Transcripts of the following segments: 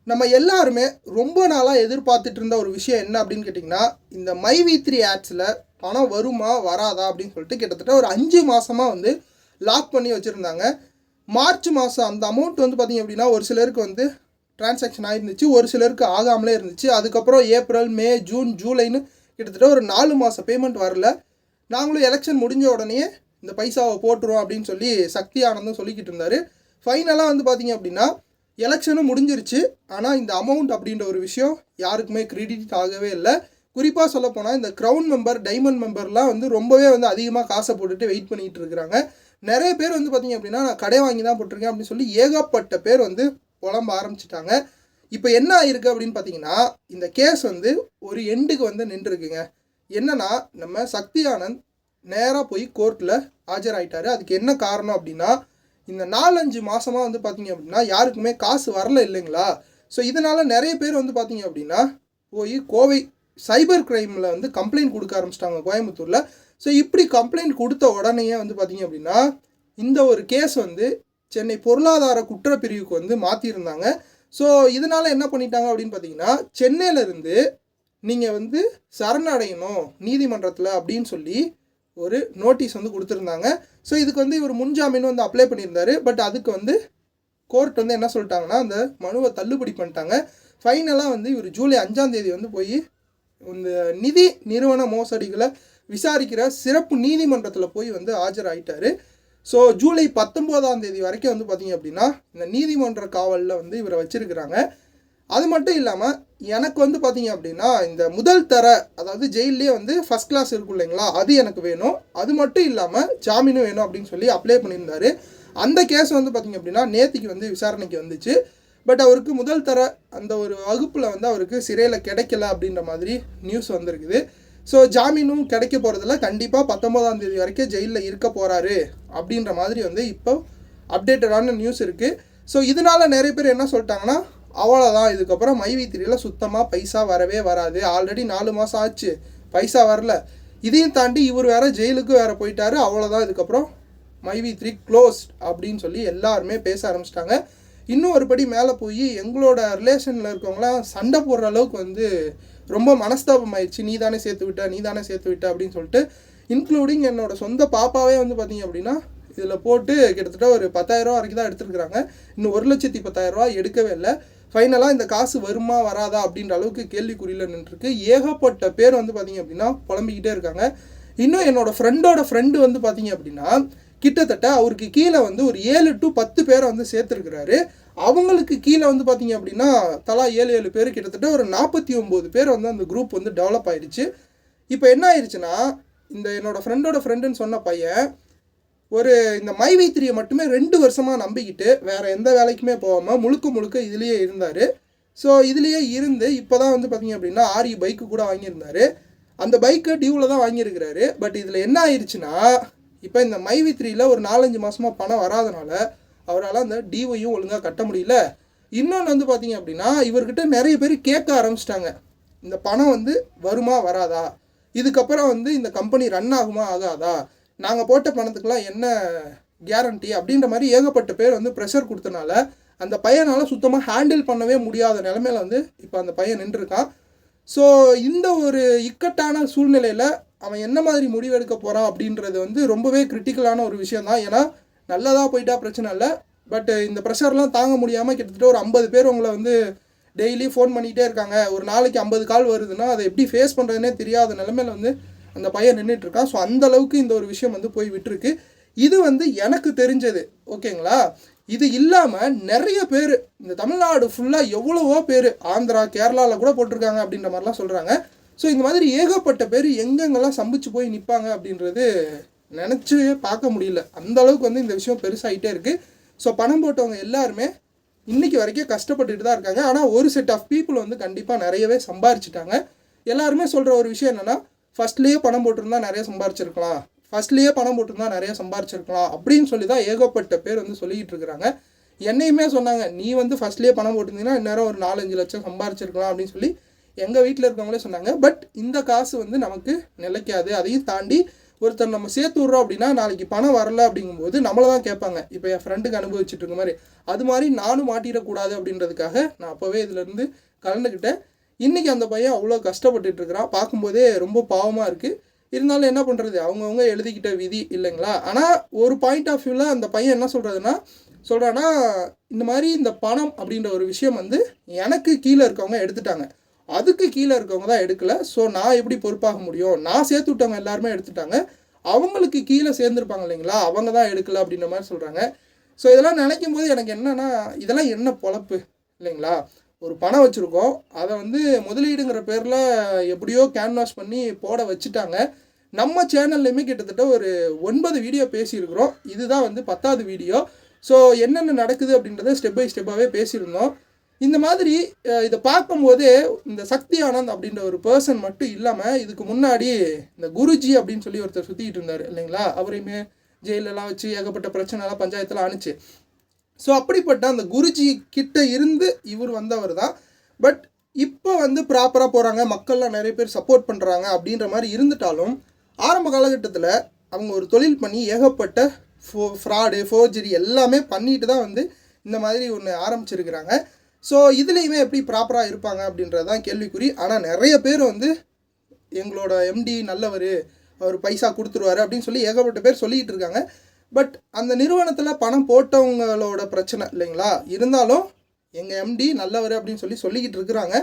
நம்ம எல்லாருமே ரொம்ப நாளாக எதிர்பார்த்துட்டு இருந்த ஒரு விஷயம் என்ன அப்படின்னு கேட்டிங்கன்னா, இந்த மைவி3 ஆட்ஸில் பணம் வருமா வராதா அப்படின்னு சொல்லிட்டு கிட்டத்தட்ட ஒரு 5 மாதமாக வந்து லாக் பண்ணி வச்சுருந்தாங்க. மார்ச் மாதம் அந்த அமௌண்ட் வந்து பார்த்திங்க அப்படின்னா ஒரு சிலருக்கு வந்து டிரான்சாக்ஷன் ஆகிருந்துச்சு, ஒரு சிலருக்கு ஆகாமலே இருந்துச்சு. அதுக்கப்புறம் ஏப்ரல், மே, ஜூன், ஜூலைன்னு கிட்டத்தட்ட ஒரு 4 மாதம் பேமெண்ட் வரல. நாங்களும் எலெக்ஷன் முடிஞ்ச உடனே இந்த பைசாவை போட்டுருவோம் அப்படின்னு சொல்லி சக்தி ஆனந்தும் சொல்லிக்கிட்டு இருந்தார். ஃபைனலாக வந்து பார்த்திங்க அப்படின்னா எலெக்ஷனும் முடிஞ்சிருச்சு. ஆனால் இந்த அமௌண்ட் அப்படின்ற ஒரு விஷயம் யாருக்குமே கிரெடிட் ஆகவே இல்லை. குறிப்பாக சொல்லப்போனால் இந்த க்ரௌன் மெம்பர், டைமண்ட் மெம்பர்லாம் வந்து ரொம்பவே வந்து அதிகமாக காசை போட்டுட்டு வெயிட் பண்ணிகிட்டு இருக்கிறாங்க. நிறைய பேர் வந்து பார்த்திங்க அப்படின்னா நான் கடை வாங்கி தான் போட்டிருக்கேன் அப்படின்னு சொல்லி ஏகப்பட்ட பேர் வந்து புலம்ப ஆரம்பிச்சிட்டாங்க. இப்போ என்ன ஆயிருக்கு அப்படின்னு பார்த்தீங்கன்னா, இந்த கேஸ் வந்து ஒரு எண்டுக்கு வந்து நின்றுருக்குங்க. என்னன்னா, நம்ம சக்தி ஆனந்த் நேராக போய் கோர்ட்டில் ஆஜராயிட்டார். அதுக்கு என்ன காரணம் அப்படின்னா, இந்த 4-5 மாதமாக வந்து பார்த்திங்க அப்படின்னா யாருக்குமே காசு வரல இல்லைங்களா. ஸோ இதனால் நிறைய பேர் வந்து பார்த்திங்க அப்படின்னா போய் கோவை சைபர் க்ரைமில் வந்து கம்ப்ளைண்ட் கொடுக்க ஆரம்பிச்சிட்டாங்க கோயம்புத்தூரில். ஸோ இப்படி கம்ப்ளைண்ட் கொடுத்த உடனேயே வந்து பார்த்திங்க அப்படின்னா இந்த ஒரு கேஸ் வந்து சென்னை பொருளாதார குற்றப்பிரிவுக்கு வந்து மாற்றியிருந்தாங்க. ஸோ இதனால் என்ன பண்ணிட்டாங்க அப்படின்னு பார்த்தீங்கன்னா, சென்னையிலேருந்து நீங்கள் வந்து சரணடையணும் நீதிமன்றத்தில் அப்படின்னு சொல்லி ஒரு நோட்டீஸ் வந்து கொடுத்துருந்தாங்க. ஸோ இதுக்கு வந்து இவர் முன்ஜாமீன் வந்து அப்ளை பண்ணியிருந்தார். பட் அதுக்கு வந்து கோர்ட் வந்து என்ன சொல்லிட்டாங்கன்னா, அந்த மனுவை தள்ளுபடி பண்ணிட்டாங்க. ஃபைனலாக வந்து இவர் ஜூலை 5ஆம் தேதி வந்து போய் இந்த நிதி நிறுவன மோசடிகளை விசாரிக்கிற சிறப்பு நீதிமன்றத்தில் போய் வந்து ஆஜராயிட்டார். ஸோ ஜூலை 19ஆம் தேதி வரைக்கும் வந்து பார்த்திங்க அப்படின்னா இந்த நீதிமன்ற காவலில் வந்து இவரை வச்சுருக்கிறாங்க. அது மட்டும் இல்லாமல் எனக்கு வந்து பார்த்திங்க அப்படின்னா இந்த முதல் தர, அதாவது ஜெயிலே வந்து ஃபஸ்ட் கிளாஸ் இருக்கும் இல்லைங்களா, அது எனக்கு வேணும். அது மட்டும் இல்லாமல் ஜாமீனும் வேணும் அப்படின்னு சொல்லி அப்ளை பண்ணியிருந்தார். அந்த கேஸ் வந்து பார்த்திங்க அப்படின்னா நேற்றுக்கு வந்து விசாரணைக்கு வந்துச்சு. பட் அவருக்கு முதல் தர அந்த ஒரு வகுப்பில் வந்து அவருக்கு சிறையில் கிடைக்கல அப்படின்ற மாதிரி நியூஸ் வந்திருக்குது. ஸோ ஜாமீனும் கிடைக்க போகிறதில்ல, கண்டிப்பாக 19ஆம் தேதி வரைக்கும் ஜெயிலில் இருக்க போகிறாரு அப்படின்ற மாதிரி வந்து இப்போ அப்டேட்டடான நியூஸ் இருக்குது. ஸோ இதனால் நிறைய பேர் என்ன சொல்லிட்டாங்கன்னா, அவ்வளோதான், இதுக்கப்புறம் மைவி3யில் சுத்தமாக பைசா வரவே வராது. ஆல்ரெடி 4 மாதம் ஆச்சு, பைசா வரல. இதையும் தாண்டி இவர் வேறு ஜெயிலுக்கு வேறு போயிட்டார், அவ்வளோதான், இதுக்கப்புறம் மைவி3 க்ளோஸ்ட் அப்படின்னு சொல்லி எல்லாருமே பேச ஆரம்பிச்சிட்டாங்க. இன்னும் ஒரு படி மேலே போய் எங்களோட ரிலேஷனில் இருக்கவங்களாம் சண்டை போடுற அளவுக்கு வந்து ரொம்ப மனஸ்தாபம் ஆயிடுச்சு. நீ தானே சேர்த்து விட்ட அப்படின்னு சொல்லிட்டு, இன்க்ளூடிங் என்னோடய சொந்த பாப்பாவே வந்து பார்த்திங்க அப்படின்னா இதில் போட்டு கிட்டத்தட்ட ஒரு 10,000 ரூபா வரைக்கும் தான் எடுத்துருக்குறாங்க. இன்னும் 1,10,000 ரூபா எடுக்கவே இல்லை. ஃபைனலாக இந்த காசு வருமா வராதா அப்படின்ற அளவுக்கு கேள்விக்குறியில் நின்றுருக்கு. ஏகப்பட்ட பேர் வந்து பார்த்திங்க அப்படின்னா புலம்பிக்கிட்டே இருக்காங்க. இன்னும் என்னோடய ஃப்ரெண்டு வந்து பார்த்திங்க அப்படின்னா கிட்டத்தட்ட அவருக்கு கீழே வந்து ஒரு 7 to 10 பேரை வந்து சேர்த்துருக்கிறாரு. அவங்களுக்கு கீழே வந்து பார்த்திங்க அப்படின்னா தலா 7 பேர், கிட்டத்தட்ட ஒரு 49 பேர் வந்து அந்த குரூப் வந்து டெவலப் ஆகிடுச்சு. இப்போ என்ன ஆயிடுச்சுன்னா, இந்த என்னோடய ஃப்ரெண்டுன்னு சொன்ன பையன் ஒரு இந்த மைவி3 மட்டுமே 2 வருஷமாக நம்பிக்கிட்டு வேறு எந்த வேலைக்குமே போகாமல் முழுக்க இதுலேயே இருந்தார். ஸோ இதுலேயே இருந்து இப்போ தான் வந்து பார்த்திங்க அப்படின்னா ஆரி பைக்கு கூட வாங்கியிருந்தார். அந்த பைக்கை டியூவில் தான் வாங்கியிருக்கிறாரு. பட் இதில் என்ன ஆயிடுச்சுன்னா, இப்போ இந்த மைவி3யில் ஒரு 4-5 மாதமாக பணம் வராதனால அவரால் அந்த டியூவையும் ஒழுங்காக கட்ட முடியல. இன்னொன்று வந்து பார்த்திங்க அப்படின்னா இவர்கிட்ட நிறைய பேர் கேட்க ஆரம்பிச்சிட்டாங்க, இந்த பணம் வந்து வருமா வராதா, இதுக்கப்புறம் வந்து இந்த கம்பெனி ரன் ஆகுமா ஆகாதா, நாங்கள் போட்ட பணத்துக்கெலாம் என்ன கேரண்டி அப்படின்ற மாதிரி ஏகப்பட்ட பேர் வந்து ப்ரெஷர் கொடுத்தனால அந்த பையனால் சுத்தமாக ஹேண்டில் பண்ணவே முடியாத நிலமையில வந்து இப்போ அந்த பையன் நின்றுருக்கான். ஸோ இந்த ஒரு இக்கட்டான சூழ்நிலையில் அவன் என்ன மாதிரி முடிவெடுக்க போகிறான் அப்படின்றது வந்து ரொம்பவே கிரிட்டிக்கலான ஒரு விஷயம் தான். ஏன்னா நல்லதாக போயிட்டா பிரச்சனை இல்லை, பட் இந்த ப்ரெஷர்லாம் தாங்க முடியாமல் கிட்டத்தட்ட ஒரு 50 பேர் உங்களை வந்து டெய்லி ஃபோன் பண்ணிகிட்டே இருக்காங்க. ஒரு நாளைக்கு 50 கால் வருதுன்னா அதை எப்படி ஃபேஸ் பண்ணுறதுனே தெரியாத நிலமையில வந்து அந்த பையன் நின்றுட்டுருக்கான். ஸோ அந்தளவுக்கு இந்த ஒரு விஷயம் வந்து போய் விட்டுருக்கு. இது வந்து எனக்கு தெரிஞ்சது, ஓகேங்களா. இது இல்லாமல் நிறைய பேர் இந்த தமிழ்நாடு ஃபுல்லாக எவ்வளவோ பேர் ஆந்திரா, கேரளாவில் கூட போட்டிருக்காங்க அப்படின்ற மாதிரிலாம் சொல்கிறாங்க. ஸோ இந்த மாதிரி ஏகப்பட்ட பேர் எங்கெங்கெல்லாம் சம்பிச்சு போய் நிற்பாங்க அப்படின்றது நினச்சி பார்க்க முடியல. அந்த அளவுக்கு வந்து இந்த விஷயம் பெருசாகிட்டே இருக்குது. ஸோ பணம் போட்டவங்க எல்லாருமே இன்றைக்கி வரைக்கும் கஷ்டப்பட்டுட்டு தான் இருக்காங்க. ஆனால் ஒரு செட் ஆஃப் பீப்புள் வந்து கண்டிப்பாக நிறையவே சம்பாரிச்சிட்டாங்க. எல்லாருமே சொல்கிற ஒரு விஷயம் என்னென்னா, ஃபஸ்ட்லேயே பணம் போட்டிருந்தா நிறைய சம்பாரிச்சிருக்கலாம் அப்படின்னு சொல்லி தான் ஏகப்பட்ட பேர் வந்து சொல்லிக்கிட்டு இருக்கிறாங்க. என்னையுமே சொன்னாங்க, நீ வந்து ஃபஸ்ட்லேயே பணம் போட்டிருந்தீங்கன்னா இந்நேரம் ஒரு 4-5 லட்சம் சம்பாரிச்சிருக்கலாம் அப்படின்னு சொல்லி எங்கள் வீட்டில் இருக்கவங்களே சொன்னாங்க. பட் இந்த காசு வந்து நமக்கு நிலைக்காது. அதையும் தாண்டி ஒருத்தர் நம்ம சேர்த்து விட்றோம் அப்படின்னா நாளைக்கு பணம் வரல அப்படிங்கும்போது நம்மளை தான் கேட்பாங்க. இப்போ என் ஃப்ரெண்டுக்கு அனுபவிச்சுட்டு இருக்க மாதிரி அது மாதிரி நானும் மாட்டிடக்கூடாது அப்படின்றதுக்காக நான் அப்போவே இதிலேருந்து கலந்துக்கிட்டேன். இன்றைக்கி அந்த பையன் அவ்வளோ கஷ்டப்பட்டுட்டு இருக்கிறான். பார்க்கும்போதே ரொம்ப பாவமாக இருக்குது. இருந்தாலும் என்ன பண்ணுறது, அவங்கவுங்க எழுதிக்கிட்ட விதி இல்லைங்களா. ஆனால் ஒரு பாயிண்ட் ஆஃப் வியூவில் அந்த பையன் என்ன சொல்கிறான்னா இந்த மாதிரி இந்த பணம் அப்படின்ற ஒரு விஷயம் வந்து எனக்கு கீழே இருக்கவங்க எடுத்துட்டாங்க, அதுக்கு கீழே இருக்கவங்க தான் எடுக்கலை. ஸோ நான் எப்படி பொறுப்பாக முடியும், நான் சேர்த்து விட்டவங்க எல்லாருமே எடுத்துட்டாங்க, அவங்களுக்கு கீழே சேர்ந்துருப்பாங்க இல்லைங்களா, அவங்க தான் எடுக்கலை அப்படின்ற மாதிரி சொல்கிறாங்க. ஸோ இதெல்லாம் நினைக்கும் போது எனக்கு என்னென்னா, இதெல்லாம் என்ன பொழப்பு இல்லைங்களா. ஒரு பணம் வச்சுருக்கோம், அதை வந்து முதலீடுங்கிற பேரில் எப்படியோ கேன்வாஸ் பண்ணி போட வச்சுட்டாங்க. நம்ம சேனல்லையுமே கிட்டத்தட்ட ஒரு 9 வீடியோ பேசியிருக்கிறோம். இதுதான் வந்து 10வது வீடியோ. ஸோ என்னென்ன நடக்குது அப்படின்றத ஸ்டெப் பை ஸ்டெப்பாகவே பேசியிருந்தோம். இந்த மாதிரி இதை பார்க்கும்போதே இந்த சக்தி ஆனந்த் அப்படின்ற ஒரு பர்சன் மட்டும் இல்லாமல் இதுக்கு முன்னாடி இந்த குருஜி அப்படின்னு சொல்லி ஒருத்தர் சுற்றிக்கிட்டு இருந்தார் இல்லைங்களா. அவரையுமே ஜெயிலெலாம் வச்சு ஏகப்பட்ட பிரச்சனைலாம் பஞ்சாயத்தெலாம் அனுச்சு. ஸோ அப்படிப்பட்ட அந்த குருஜி கிட்ட இருந்து இவர் வந்தவர் தான். பட் இப்போ வந்து ப்ராப்பராக போகிறாங்க, மக்கள்லாம் நிறைய பேர் சப்போர்ட் பண்ணுறாங்க அப்படின்ற மாதிரி இருந்துட்டாலும் ஆரம்ப காலகட்டத்தில் அவங்க ஒரு தொழில் பண்ணி ஏகப்பட்ட ஃப்ராடு ஃபோர்ஜரி எல்லாமே பண்ணிட்டு தான் வந்து இந்த மாதிரி ஒன்று ஆரம்பிச்சிருக்கிறாங்க. ஸோ இதுலேயுமே எப்படி ப்ராப்பராக இருப்பாங்க அப்படின்றது தான் கேள்விக்குறி. ஆனால் நிறைய பேர் வந்து எங்களோட எம்டி நல்லவர், அவர் பைசா கொடுத்துருவாரு அப்படின்னு சொல்லி ஏகப்பட்ட பேர் சொல்லிக்கிட்டு இருக்காங்க. பட் அந்த நிறுவனத்தில் பணம் போட்டவங்களோட பிரச்சனை இல்லைங்களா. இருந்தாலும் எங்கள் எம்டி நல்லவர் அப்படின்னு சொல்லிக்கிட்டு இருக்கிறாங்க.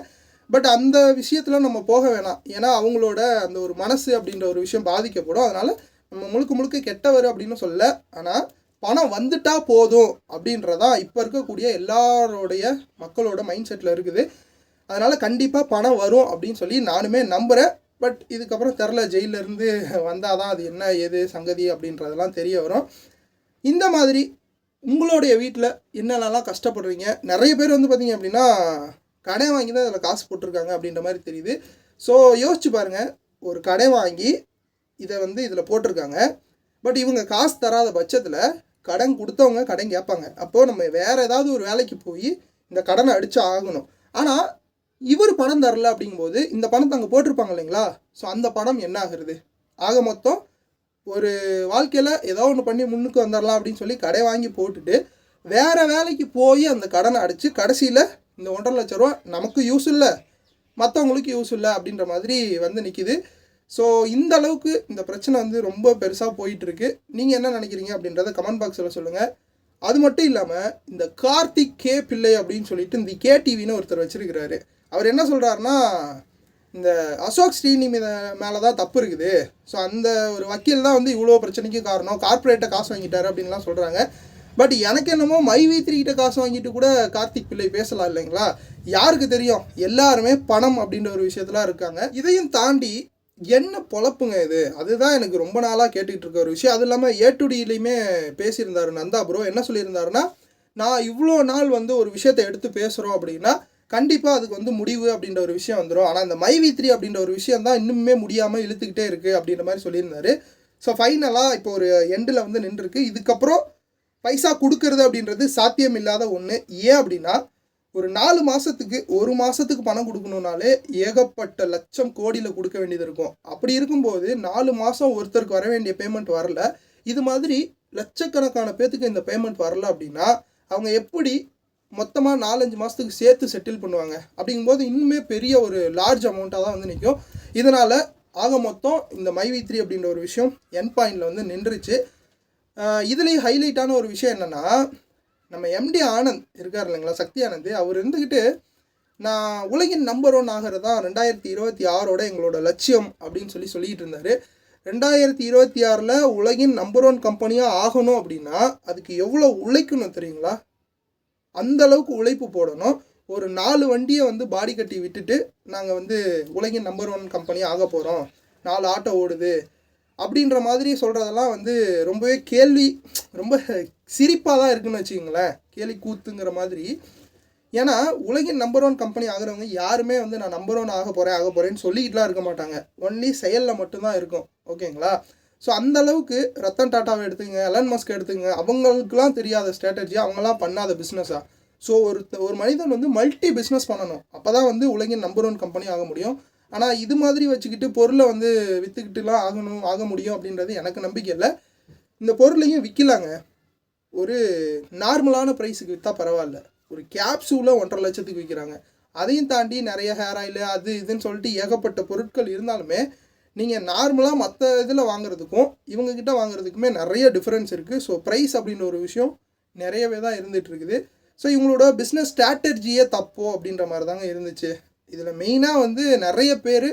பட் அந்த விஷயத்தில் நம்ம போக வேணாம். ஏன்னா அவங்களோட அந்த ஒரு மனசு அப்படின்ற ஒரு விஷயம் பாதிக்கப்படும். அதனால் நம்ம முழுக்க கெட்டவர் அப்படின்னு சொல்ல. ஆனால் பணம் வந்துட்டா போதும் அப்படின்றதான் இப்போ இருக்கக்கூடிய எல்லாரோடைய மக்களோட மைண்ட் செட்டில் இருக்குது. அதனால் கண்டிப்பாக பணம் வரும் அப்படின்னு சொல்லி நானுமே நம்புகிறேன். பட் இதுக்கப்புறம் தெரில, ஜெயிலிருந்து வந்தால் தான் அது என்ன ஏது சங்கதி அப்படின்றதெல்லாம் தெரிய வரும். இந்த மாதிரி உங்களுடைய வீட்டில் என்னென்னலாம் கஷ்டப்படுறீங்க, நிறைய பேர் வந்து பார்த்திங்க அப்படின்னா கடை வாங்கி தான் அதில் காசு போட்டிருக்காங்க அப்படின்ற மாதிரி தெரியுது. ஸோ யோசிச்சு பாருங்கள், ஒரு கடை வாங்கி இதை வந்து இதில் போட்டிருக்காங்க. பட் இவங்க காசு தராத பட்சத்தில் கடன் கொடுத்தவங்க கடன் கேட்பாங்க. அப்போது நம்ம வேறு ஏதாவது ஒரு வேலைக்கு போய் இந்த கடனை அடித்து ஆகணும். ஆனால் இவர் பணம் தரல அப்படிங்கும்போது இந்த பணத்தை அங்கே போட்டிருப்பாங்க இல்லைங்களா. ஸோ அந்த பணம் என்ன ஆகுறது, ஆக மொத்தம் ஒரு வாழ்க்கையில் ஏதோ ஒன்று பண்ணி முன்னுக்கு வந்துடலாம் அப்படின்னு சொல்லி கடை வாங்கி போட்டுட்டு வேறு வேலைக்கு போய் அந்த கடனை அடித்து கடைசியில் இந்த 1.5 லட்ச ரூபா நமக்கு யூஸ் இல்லை, மற்றவங்களுக்கு யூஸ் இல்லை அப்படின்ற மாதிரி வந்து நிற்கிது. ஸோ இந்த அளவுக்கு இந்த பிரச்சனை வந்து ரொம்ப பெருசாக போயிட்டுருக்கு. நீங்கள் என்ன நினைக்கிறீங்க அப்படின்றத கமெண்ட் பாக்ஸில் சொல்லுங்கள். அது மட்டும் இல்லாமல் இந்த கார்த்திக் கே பிள்ளை அப்படின்னு சொல்லிட்டு இந்த KTVன்னு ஒருத்தர் வச்சுருக்கிறாரு. அவர் என்ன சொல்கிறாருன்னா, இந்த அசோக் ஸ்ரீனி மேலே தான் தப்பு இருக்குது. ஸோ அந்த ஒரு வக்கீல் தான் வந்து இவ்வளோ பிரச்சனைக்கு காரணம், கார்ப்பரேட்டை காசு வாங்கிட்டாரு அப்படின்லாம் சொல்கிறாங்க. பட் எனக்கு என்னமோ மைவி3 கிட்ட காசு வாங்கிட்டு கூட கார்த்திக் பிள்ளை பேசலாம் இல்லைங்களா. யாருக்கு தெரியும், எல்லாருமே பணம் அப்படின்ற ஒரு விஷயத்துல இருக்காங்க. இதையும் தாண்டி என்ன பொழப்புங்க இது, அதுதான் எனக்கு ரொம்ப நாளாக கேட்டுக்கிட்டு இருக்க ஒரு விஷயம். அது இல்லாமல் A2Dலையுமே பேசியிருந்தார் நந்தா ப்ரோ. என்ன சொல்லியிருந்தாருன்னா, நான் இவ்வளோ நாள் வந்து ஒரு விஷயத்தை எடுத்து பேசுகிறோம் அப்படின்னா கண்டிப்பாக அதுக்கு வந்து முடிவு அப்படின்ற ஒரு விஷயம் வந்துடும். ஆனால் இந்த மைவி3 அப்படின்ற ஒரு விஷயம் தான் இன்னுமே முடியாமல் இழுத்துக்கிட்டே இருக்குது அப்படின்ற மாதிரி சொல்லியிருந்தாரு. ஸோ ஃபைனலாக இப்போ ஒரு எண்டில் வந்து நின்றுருக்கு. இதுக்கப்புறம் பைசா கொடுக்கறது அப்படின்றது சாத்தியம் இல்லாத ஒன்று. ஏன் அப்படின்னா ஒரு 4 மாதத்துக்கு 1 மாதத்துக்கு பணம் கொடுக்கணுன்னாலே ஏகப்பட்ட லட்சம் கோடியில் கொடுக்க வேண்டியது இருக்கும். அப்படி இருக்கும்போது 4 மாதம் ஒருத்தருக்கு வர வேண்டிய பேமெண்ட் வரல. இது மாதிரி லட்சக்கணக்கான பேத்துக்கு இந்த பேமெண்ட் வரல அப்படின்னா அவங்க எப்படி மொத்தமாக 4-5 மாதத்துக்கு சேர்த்து செட்டில் பண்ணுவாங்க. அப்படிங்கும்போது இன்னுமே பெரிய ஒரு லார்ஜ் அமௌண்ட்டாக தான் வந்து நிற்கும். இதனால் ஆக மொத்தம் இந்த மைவி3 அப்படின்ற ஒரு விஷயம் என் பாயிண்டில் வந்து நின்றுச்சு. இதுலேயும் ஹைலைட்டான ஒரு விஷயம் என்னென்னா, நம்ம எம்டி ஆனந்த் இருக்கார் இல்லைங்களா, சக்தி ஆனந்த், அவர் இருந்துக்கிட்டு நான் உலகின் நம்பர் 1 ஆகிறது தான் 2026ஓட எங்களோட லட்சியம் அப்படின்னு சொல்லிக்கிட்டு இருந்தார். 2026 உலகின் நம்பர் 1 கம்பெனியாக ஆகணும் அப்படின்னா அதுக்கு எவ்வளோ உழைக்கணும் தெரியுங்களா. அந்த அளவுக்கு உழைப்பு போடணும். ஒரு 4 வண்டியை வந்து பாடி கட்டி விட்டுட்டு நாங்கள் வந்து உலகின் நம்பர் 1 கம்பெனி ஆக போகிறோம், 4 ஆட்டோ ஓடுது அப்படின்ற மாதிரி சொல்கிறதெல்லாம் வந்து ரொம்பவே ரொம்ப சிரிப்பாக தான் இருக்குதுன்னு வச்சுக்கோங்களேன், கேலி கூத்துங்கிற மாதிரி. ஏன்னா உலகின் நம்பர் 1 கம்பெனி ஆகிறவங்க யாருமே வந்து நான் நம்பர் 1 ஆக போகிறேன்னு சொல்லிக்கிட்டுலாம் இருக்க மாட்டாங்க. ஒன்லி செயலில் மட்டும்தான் இருக்கும். ஓகேங்களா. ஸோ அந்தளவுக்கு ரத்தன் டாட்டாவை எடுத்துங்க, எலன் மஸ்க் எடுத்துங்க, அவங்களுக்குலாம் தெரியாத ஸ்ட்ராட்டஜி, அவங்களாம் பண்ணாத பிஸ்னஸாக. ஸோ ஒரு மனிதன் வந்து மல்டி பிஸ்னஸ் பண்ணணும், அப்போ தான் வந்து உலகின் நம்பர் 1 கம்பெனி ஆக முடியும். ஆனால் இது மாதிரி வச்சுக்கிட்டு பொருளை வந்து விற்றுக்கிட்டுலாம் ஆக முடியும் அப்படின்றது எனக்கு நம்பிக்கை இல்லை. இந்த பொருளையும் விற்கலாங்க, ஒரு நார்மலான ப்ரைஸுக்கு விற்றா பரவாயில்ல. ஒரு கேப்சூலை 1.5 லட்சத்துக்கு விற்கிறாங்க. அதையும் தாண்டி நிறைய ஹேர் ஆயில் அது இதுன்னு சொல்லிட்டு ஏகப்பட்ட பொருட்கள் இருந்தாலுமே நீங்கள் நார்மலாக மற்ற இதில் வாங்குறதுக்கும் இவங்கக்கிட்ட வாங்குறதுக்குமே நிறைய டிஃப்ரென்ஸ் இருக்குது. ஸோ ப்ரைஸ் அப்படின்ற ஒரு விஷயம் நிறையவே தான் இருந்துகிட்ருக்குது. ஸோ இவங்களோட பிஸ்னஸ் ஸ்ட்ராட்டஜியே தப்போ அப்படின்ற மாதிரி தாங்க இருந்துச்சு. இதில் மெயினாக வந்து நிறைய பேர்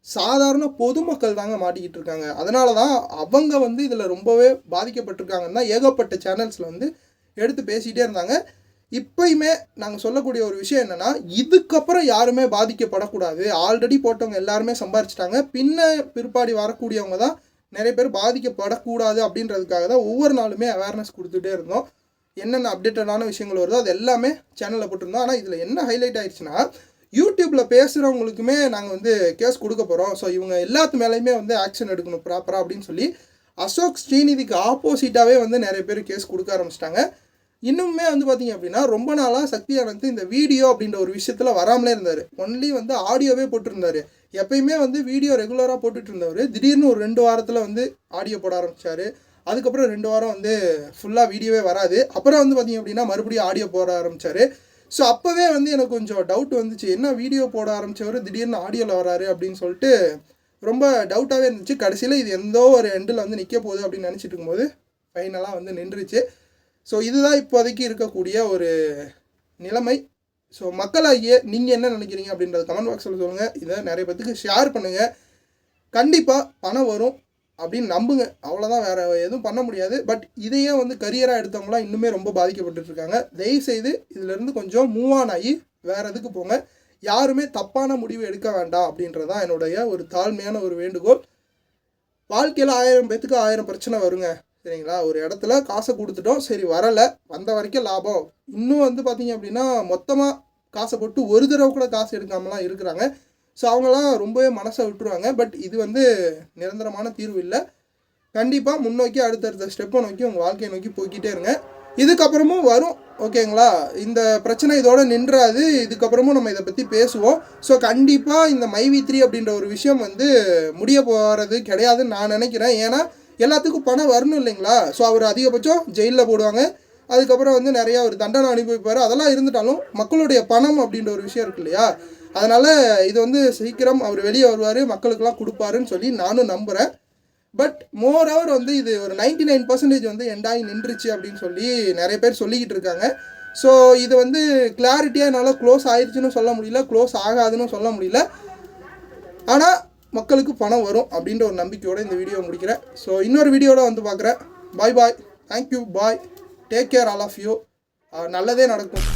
சாதாரண பொதுமக்கள் தாங்க மாட்டிக்கிட்டு இருக்காங்க. அதனால தான் அவங்க வந்து இதில் ரொம்பவே பாதிக்கப்பட்டிருக்காங்கன்னா ஏகப்பட்ட சேனல்ஸில் வந்து எடுத்து பேசிகிட்டே இருந்தாங்க. இப்போயுமே நாங்கள் சொல்லக்கூடிய ஒரு விஷயம் என்னென்னா, இதுக்கப்புறம் யாருமே பாதிக்கப்படக்கூடாது. ஆல்ரெடி போட்டவங்க எல்லாருமே சம்பாரிச்சிட்டாங்க. பிற்பாடி வரக்கூடியவங்க தான் நிறைய பேர் பாதிக்கப்படக்கூடாது அப்படின்றதுக்காக தான் ஒவ்வொரு நாளுமே அவேர்னஸ் கொடுத்துட்டே இருந்தோம். என்னென்ன அப்டேட்டடான விஷயங்கள் வருதோ அது எல்லாமே சேனலில் போட்டிருந்தோம். ஆனால் இதில் என்ன ஹைலைட் ஆயிடுச்சுன்னா, யூடியூப்பில் பேசுகிறவங்களுக்குமே நாங்கள் வந்து கேஸ் கொடுக்க போகிறோம், ஸோ இவங்க எல்லாத்து மேலேயுமே வந்து ஆக்ஷன் எடுக்கணும் ப்ராப்பராக அப்படின்னு சொல்லி அசோக் ஸ்ரீநிதிக்கு ஆப்போசிட்டாகவே வந்து நிறைய பேர் கேஸ் கொடுக்க ஆரம்பிச்சிட்டாங்க. இன்னுமே வந்து பார்த்திங்க அப்படின்னா ரொம்ப நாளாக சக்தி ஆனந்த் இந்த வீடியோ அப்படின்ற ஒரு விஷயத்தில் வராமலே இருந்தார். ஒன்லி வந்து ஆடியோவே போட்டிருந்தார். எப்பயுமே வந்து வீடியோ ரெகுலராக போட்டுட்டு இருந்தவர் திடீர்னு ஒரு 2 வாரத்தில் வந்து ஆடியோ போட ஆரம்பித்தார். அதுக்கப்புறம் 2 வாரம் வந்து ஃபுல்லாக வீடியோவே வராது. அப்புறம் வந்து பார்த்திங்க அப்படின்னா மறுபடியும் ஆடியோ போட ஆரம்பித்தார். ஸோ அப்போவே வந்து எனக்கு கொஞ்சம் டவுட் வந்துச்சு, என்ன வீடியோ போட ஆரம்பித்தவர் திடீர்னு ஆடியோவில் வராரு அப்படின்னு சொல்லிட்டு ரொம்ப டவுட்டாகவே இருந்துச்சு. கடைசியில் இது எந்தோ ஒரு எண்டில் வந்து நிற்க போகுது அப்படின்னு நினச்சிட்டு இருக்கும்போது ஃபைனலாக வந்து நின்றுச்சு. ஸோ இதுதான் இப்போதைக்கு இருக்கக்கூடிய ஒரு நிலைமை. ஸோ மக்களாகிய நீங்கள் என்ன நினைக்கிறீங்க அப்படின்றது கமெண்ட் பாக்ஸில் சொல்லுங்கள். இதை நிறைய பேத்துக்கு ஷேர் பண்ணுங்கள். கண்டிப்பாக பணம் வரும் அப்படின்னு நம்புங்க, அவ்வளோதான், வேறு எதுவும் பண்ண முடியாது. பட் இதையே வந்து கரியராக எடுத்தவங்களாம் இன்னுமே ரொம்ப பாதிக்கப்பட்டுருக்காங்க. தயவுசெய்து இதிலேருந்து கொஞ்சம் மூவ் ஆன் ஆகி வேறு எதுக்கு போங்க. யாருமே தப்பான முடிவு எடுக்க வேண்டாம் அப்படின்றது தான் என்னுடைய ஒரு தாழ்மையான ஒரு வேண்டுகோள். வாழ்க்கையில் 1000 பேத்துக்கு 1000 பிரச்சனை வருங்க, சரிங்களா? ஒரு இடத்துல காசை கொடுத்துட்டோம், சரி வரலை, வந்த வரைக்கும் லாபம். இன்னும் வந்து பார்த்திங்க அப்படின்னா மொத்தமாக காசை போட்டு ஒரு தடவை கூட காசு எடுக்காமலாம் இருக்கிறாங்க. ஸோ அவங்களாம் ரொம்பவே மனசை விட்டுருவாங்க. பட் இது வந்து நிரந்தரமான தீர்வு இல்லை. கண்டிப்பாக முன்னோக்கி அடுத்தடுத்த ஸ்டெப்பை நோக்கி உங்கள் வாழ்க்கையை நோக்கி போய்கிட்டே இருங்க. இதுக்கப்புறமும் வரும், ஓகேங்களா? இந்த பிரச்சனை இதோட நின்றாது. இதுக்கப்புறமும் நம்ம இதை பற்றி பேசுவோம். ஸோ கண்டிப்பாக இந்த மைவி3 அப்படின்ற ஒரு விஷயம் வந்து முடிய போகிறது கிடையாதுன்னு நான் நினைக்கிறேன். ஏன்னா எல்லாத்துக்கும் பணம் வரணும் இல்லைங்களா? ஸோ அவர் அதிகபட்சம் ஜெயிலில் போடுவாங்க, அதுக்கப்புறம் வந்து நிறையா ஒரு தண்டனை அனுபவிப்பார். அதெல்லாம் இருந்துட்டாலும் மக்களுடைய பணம் அப்படின்ற ஒரு விஷயம் இருக்கு இல்லையா? அதனால் இது வந்து சீக்கிரம் அவர் வெளியே வருவார், மக்களுக்கெல்லாம் கொடுப்பாருன்னு சொல்லி நானும் நம்புகிறேன். பட் மோர் ஓவர் வந்து இது ஒரு 99% வந்து எண்டாகி நின்றுச்சு அப்படின்னு சொல்லி நிறைய பேர் சொல்லிக்கிட்டு இருக்காங்க. ஸோ இது வந்து கிளாரிட்டியாக என்னால் க்ளோஸ் ஆயிடுச்சுன்னு சொல்ல முடியல, க்ளோஸ் ஆகாதுன்னு சொல்ல முடியல. ஆனால் மக்களுக்கு பணம் வரும் அப்படின்ற ஒரு நம்பிக்கையோடு இந்த வீடியோ முடிக்கிறேன். ஸோ இன்னொரு வீடியோவில் வந்து பார்க்குறேன். Bye bye, thank you, bye, take care all of you. நல்லதே நடக்கும்.